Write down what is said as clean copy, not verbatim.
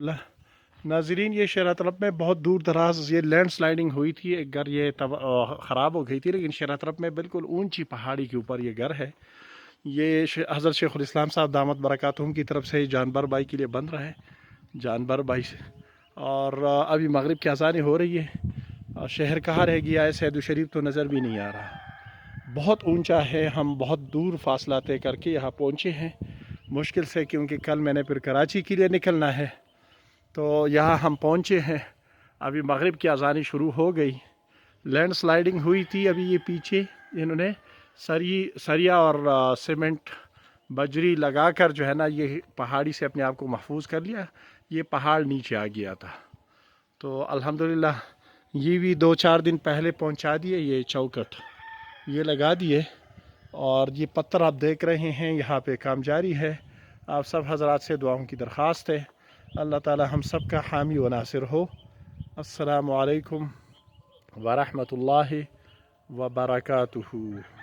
नाजरीन, ये शेरा तलब में बहुत दूर दराज ये लैंड स्लाइडिंग हुई थी। एक घर ये ख़राब हो गई थी, लेकिन शेरा तलब में बिल्कुल ऊंची पहाड़ी के ऊपर ये घर है। ये हज़रत शेखुल इस्लाम साहब दामत बरकातुहुम की तरफ से जानबर भाई के लिए बन रहा है, जानबर भाई से। और अभी मगरिब की अज़ानें हो रही है। शहर कहाँ रह गया है, सैयद शरीफ तो नज़र भी नहीं आ रहा। बहुत ऊंचा है, हम बहुत दूर फासला तय करके यहाँ पहुँचे हैं मुश्किल से, क्योंकि कल मैंने फिर कराची के लिए निकलना है। तो यहाँ हम पहुँचे हैं, अभी मगरिब की अज़ानें शुरू हो गई। लैंड स्लाइडिंग हुई थी। अभी ये पीछे इन्होंने सरिया और सीमेंट बजरी लगाकर जो है ना, ये पहाड़ी से अपने आप को महफूज कर लिया। ये पहाड़ नीचे आ गया था, तो अल्हम्दुलिल्लाह ये भी 2-4 दिन पहले पहुंचा दिए। ये चौकट ये लगा दिए, और ये पत्थर आप देख रहे हैं, यहाँ पे काम जारी है। आप सब हजरात से दुआओं की दरख्वास्त है, अल्लाह ताला हम सब का हामी व नासिर हो। अस्सलामु अलैकुम व रहमतुल्लाहि व बरकातुहू।